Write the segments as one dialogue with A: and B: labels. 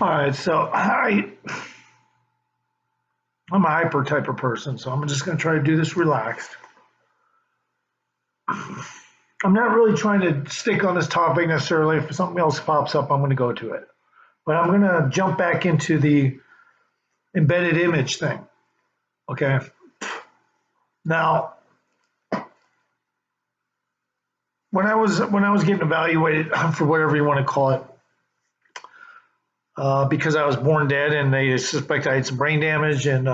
A: All right, so I'm a hyper type of person, so I'm just going to try to do this relaxed. I'm not really trying to stick on this topic necessarily. If something else pops up, I'm going to go to it. But I'm going to jump back into the embedded image thing. Okay. Now, when I was getting evaluated for whatever you want to call it, because I was born dead and they suspect I had some brain damage, and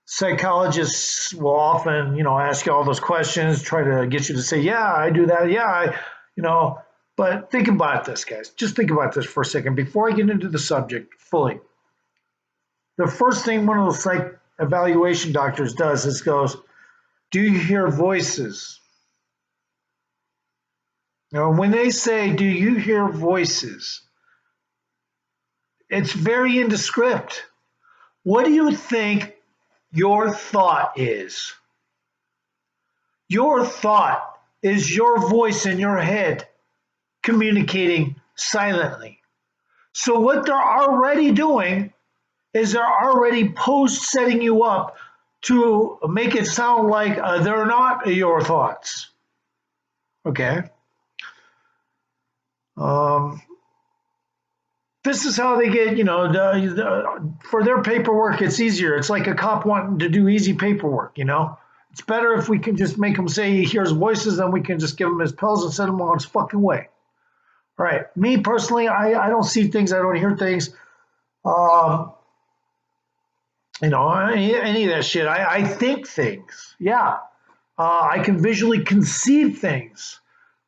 A: psychologists will often, ask you all those questions, try to get you to say, yeah, I do that. Yeah, but think about this, guys. Just think about this for a second before I get into the subject fully. The first thing one of those psych evaluation doctors does is goes, do you hear voices? Now, when they say, do you hear voices? It's very indescript. What do you think your thought is? Your thought is your voice in your head communicating silently. So what they're already doing is they're already setting you up to make it sound like they're not your thoughts. Okay. This is how they get, for their paperwork, it's easier. It's like a cop wanting to do easy paperwork, It's better if we can just make him say he hears voices, then we can just give him his pills and send him on his fucking way. All right. Me personally, I don't see things. I don't hear things. Any of that shit. I think things. Yeah. I can visually conceive things.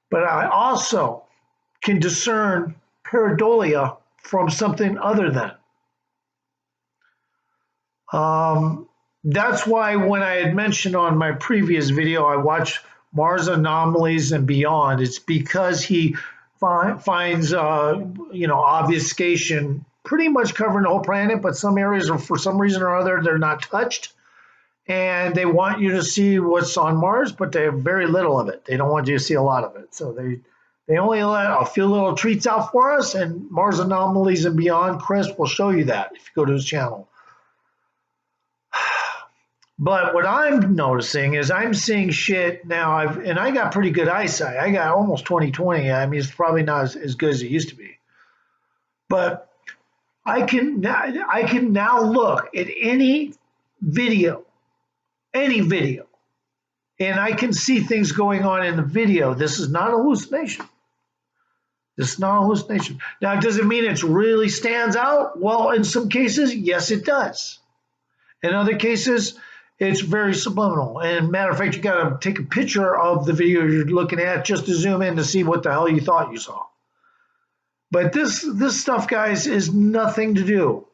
A: But I also can discern pareidolia from something other than. That's why when I had mentioned on my previous video, I watched Mars Anomalies and Beyond. It's because he finds, obfuscation pretty much covering the whole planet, but some areas are, for some reason or other, they're not touched. And they want you to see what's on Mars, but they have very little of it. They don't want you to see a lot of it. So they only let a few little treats out for us, and Mars Anomalies and Beyond, Chris will show you that if you go to his channel. But what I'm noticing is I'm seeing shit now. I got pretty good eyesight. I got almost 20/20. I mean, it's probably not as good as it used to be. But I can now look at any video, and I can see things going on in the video. This is not a hallucination. This is not a hallucination. Now, does it mean it really stands out? Well, in some cases, yes, it does. In other cases, it's very subliminal. And matter of fact, you got to take a picture of the video you're looking at just to zoom in to see what the hell you thought you saw. But this stuff, guys, is nothing to do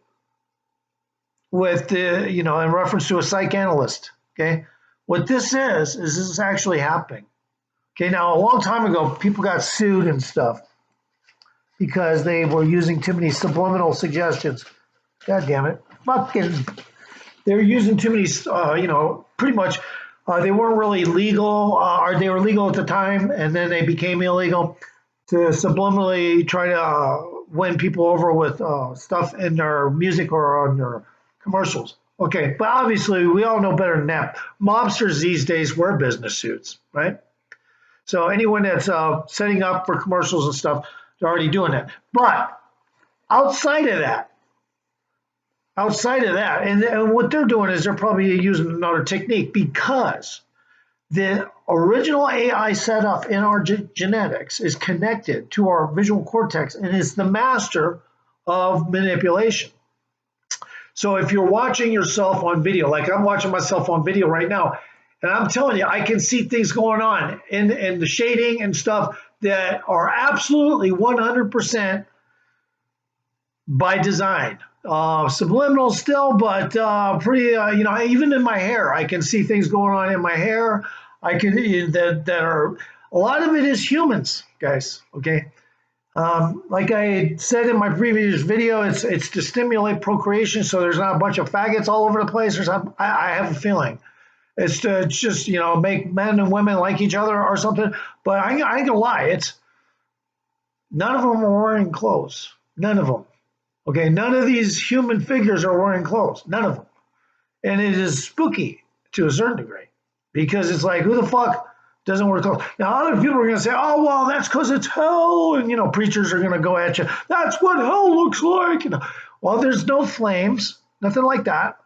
A: with in reference to a psychoanalyst. Okay, what this is this is actually happening. Okay, now a long time ago, people got sued and stuff because they were using too many subliminal suggestions. God damn it, they were using too many, pretty much. They weren't really legal, or they were legal at the time, and then they became illegal to subliminally try to win people over with stuff in their music or on their commercials. Okay, but obviously we all know better than that. Mobsters these days wear business suits, right? So anyone that's setting up for commercials and stuff, they're already doing that. But outside of that, and what they're doing is they're probably using another technique, because the original AI setup in our genetics is connected to our visual cortex and is the master of manipulation. So if you're watching yourself on video, like I'm watching myself on video right now, and I'm telling you, I can see things going on in the shading and stuff that are absolutely 100% by design. Subliminal still, but pretty, even in my hair, I can see things going on in my hair. I can, that are, a lot of it is humans, guys, okay? Like I said in my previous video, it's to stimulate procreation, so there's not a bunch of faggots all over the place. I have a feeling. It's to just, make men and women like each other or something. But I ain't gonna lie, none of them are wearing clothes. None of them. Okay, none of these human figures are wearing clothes, none of them. And it is spooky to a certain degree because it's like, who the fuck doesn't wear clothes? Now, other people are going to say, oh, well, that's because it's hell. And, preachers are going to go at you. That's what hell looks like. Well, there's no flames, nothing like that.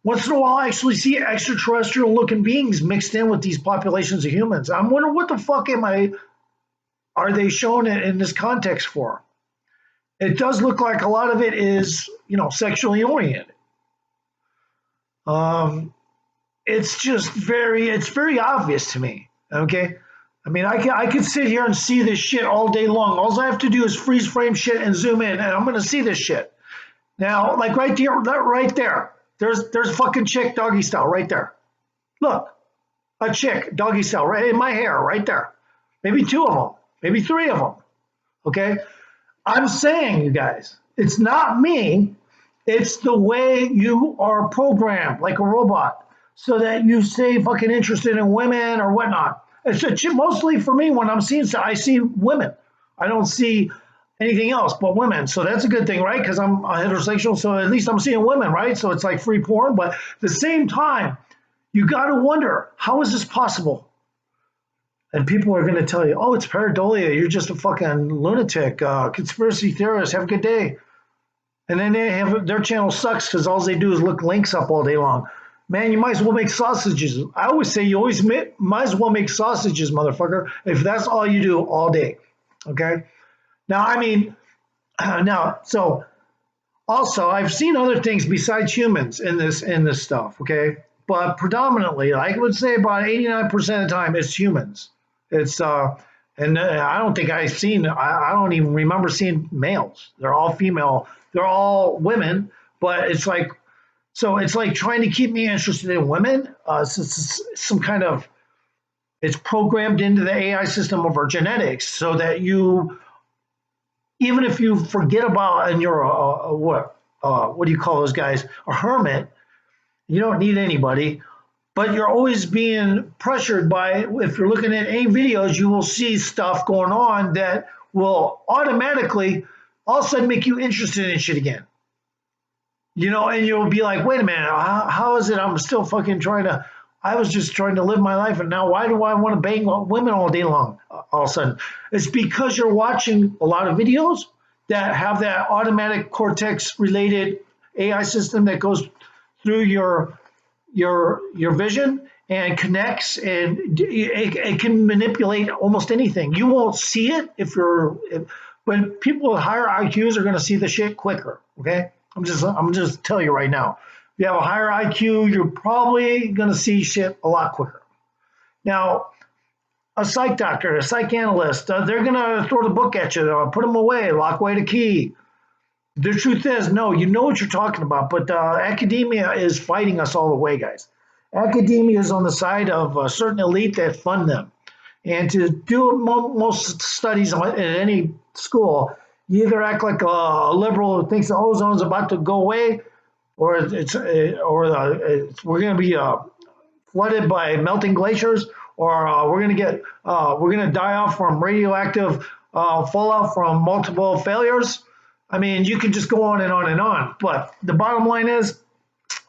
A: Once in a while, I actually see extraterrestrial looking beings mixed in with these populations of humans. I'm wondering what the fuck are they shown in this context for? It does look like a lot of it is, sexually oriented. It's very obvious to me. Okay. I mean, I could sit here and see this shit all day long. All I have to do is freeze frame shit and zoom in, and I'm going to see this shit. Now, like right there, there's a fucking chick doggy style right there. Look, a chick doggy style right in my hair right there. Maybe two of them, maybe three of them. Okay. I'm saying, you guys, it's not me. It's the way you are programmed like a robot so that you stay fucking interested in women or whatnot. It's mostly for me when I'm seeing stuff, I see women. I don't see anything else but women. So that's a good thing, right? Because I'm a heterosexual, so at least I'm seeing women, right? So it's like free porn. But at the same time, you got to wonder, how is this possible? And people are going to tell you, oh, it's pareidolia. You're just a fucking lunatic, conspiracy theorist. Have a good day. And then their channel sucks because all they do is look links up all day long. Man, you might as well make sausages. I always say you always might as well make sausages, motherfucker, if that's all you do all day. Okay? Now, I mean, so also I've seen other things besides humans in this stuff, okay? But predominantly, I would say about 89% of the time, it's humans. It's and I don't think I don't even remember seeing males. They're all female. They're all women, but it's like trying to keep me interested in women. It's some kind of, it's programmed into the AI system of our genetics so that you, even if you forget about and you're what do you call those guys? A hermit. You don't need anybody. But you're always being pressured by, if you're looking at any videos, you will see stuff going on that will automatically all of a sudden make you interested in shit again. And you'll be like, wait a minute, how is it I'm still fucking I was just trying to live my life, and now why do I want to bang women all day long all of a sudden? It's because you're watching a lot of videos that have that automatic cortex related AI system that goes through your vision and connects, and it can manipulate almost anything. You won't see it but people with higher IQs are going to see the shit quicker. Okay, I'm just telling you right now. If you have a higher IQ, you're probably going to see shit a lot quicker. Now, a psych doctor, a psychanalyst, they're going to throw the book at you, put them away, lock away the key. The truth is, no, you know what you're talking about, but academia is fighting us all the way, guys. Academia is on the side of a certain elite that fund them. And to do most studies at any school, you either act like a liberal who thinks the ozone's about to go away, or we're going to be flooded by melting glaciers, or we're going to die off from radioactive fallout from multiple failures. I mean, you can just go on and on and on. But the bottom line is,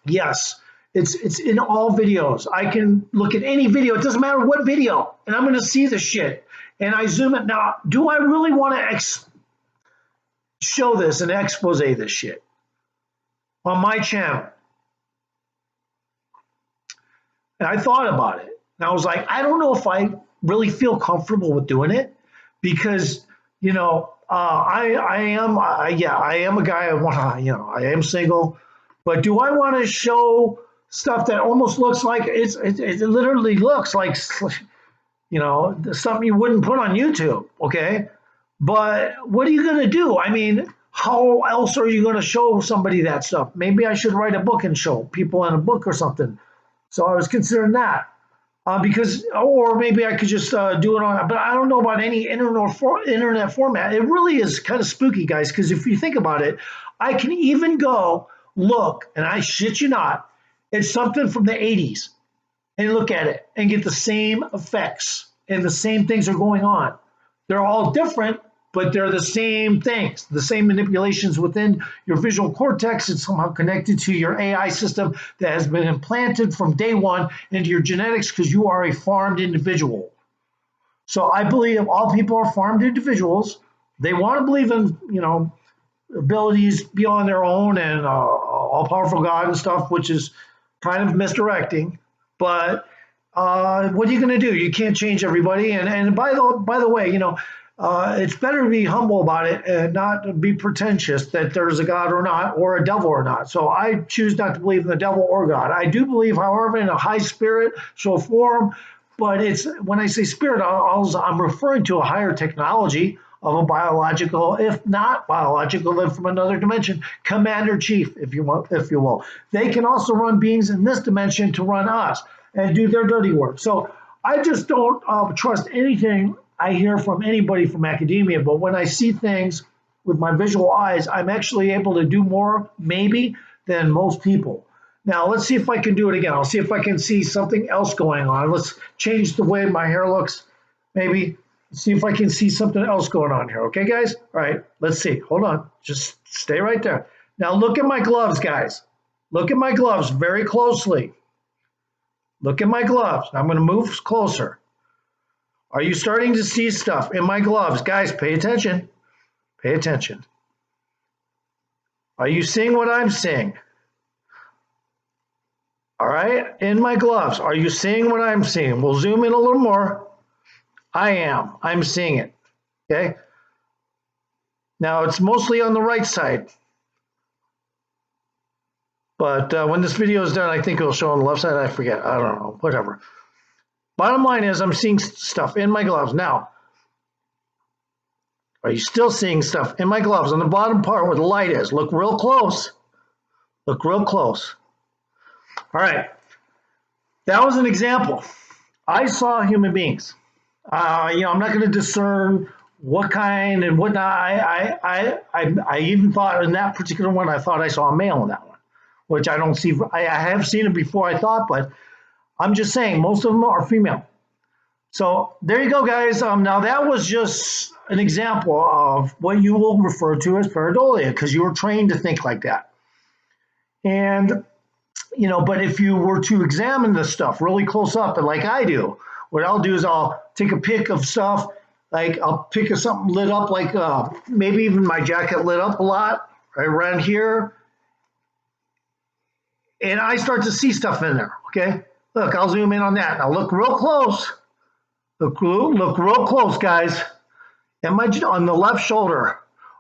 A: yes, it's in all videos. I can look at any video. It doesn't matter what video, and I'm going to see the shit. And I zoom it. Now, do I really want to show this and expose this shit on my channel? And I thought about it. And I was like, I don't know if I really feel comfortable with doing it because, I am a guy. I am single, but do I want to show stuff that almost looks like it literally looks like, something you wouldn't put on YouTube. Okay. But what are you going to do? I mean, how else are you going to show somebody that stuff? Maybe I should write a book and show people in a book or something. So I was considering that. Or maybe I could just do it on, but I don't know about any internet format. It really is kind of spooky, guys, because if you think about it, I can even go look, and I shit you not, at something from the 80s and look at it and get the same effects and the same things are going on. They're all different, but they're the same things, the same manipulations within your visual cortex. It's somehow connected to your AI system that has been implanted from day one into your genetics because you are a farmed individual. So I believe all people are farmed individuals. They want to believe in, abilities beyond their own and all powerful God and stuff, which is kind of misdirecting. But what are you going to do? You can't change everybody. And by the way, it's better to be humble about it and not be pretentious that there's a God or not, or a devil or not. So I choose not to believe in the devil or God. I do believe, however, in a high spirit, so form. But it's when I say spirit, I'm referring to a higher technology of a biological, if not biological, then from another dimension, commander chief, if you will. They can also run beings in this dimension to run us and do their dirty work. So I just don't trust anything I hear from anybody from academia. But when I see things with my visual eyes, I'm actually able to do more, maybe, than most people. Now, let's see if I can do it again. I'll see if I can see something else going on. Let's change the way my hair looks, maybe. See if I can see something else going on here. Okay, guys? All right, let's see. Hold on. Just stay right there. Now, look at my gloves, guys. Look at my gloves very closely. Look at my gloves. I'm going to move closer. Are you starting to see stuff in my gloves? Guys, pay attention. Pay attention. Are you seeing what I'm seeing? All right, in my gloves. Are you seeing what I'm seeing? We'll zoom in a little more. I am. I'm seeing it. Okay. Now it's mostly on the right side. But when this video is done, I think it'll show on the left side. I forget. I don't know. Whatever. Bottom line is I'm seeing stuff in my gloves. Now, are you still seeing stuff in my gloves on the bottom part where the light is? Look real close. Look real close. All right. That was an example. I saw human beings. I'm not going to discern what kind and what not. I even thought in that particular one, I thought I saw a male in that one, which I don't see. I have seen it before, I thought, but I'm just saying most of them are female. So there you go, guys. Now that was just an example of what you will refer to as pareidolia, because you were trained to think like that. And but if you were to examine this stuff really close up, and like I do, what I'll do is I'll take a pic of stuff, like I'll pick of something lit up, like maybe even my jacket lit up a lot, right around here, and I start to see stuff in there, okay? Look, I'll zoom in on that. Now look real close. Look real close, guys. And on the left shoulder,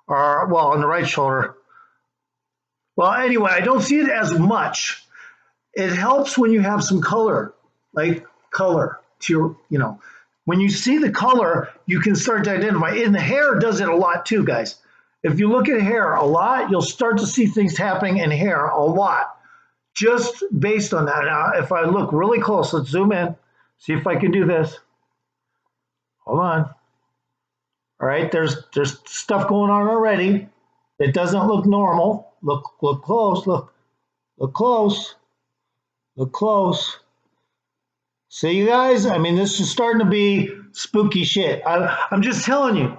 A: or, well, on the right shoulder. Well, anyway, I don't see it as much. It helps when you have some color, like color. When you see the color, you can start to identify. And the hair does it a lot too, guys. If you look at hair a lot, you'll start to see things happening in hair a lot, just based on that. Now, if I look really close, let's zoom in, see if I can do this. Hold on. All right, there's stuff going on already. It doesn't look normal. Look close. Look close. Look close. See, you guys? I mean, this is starting to be spooky shit. I'm just telling you.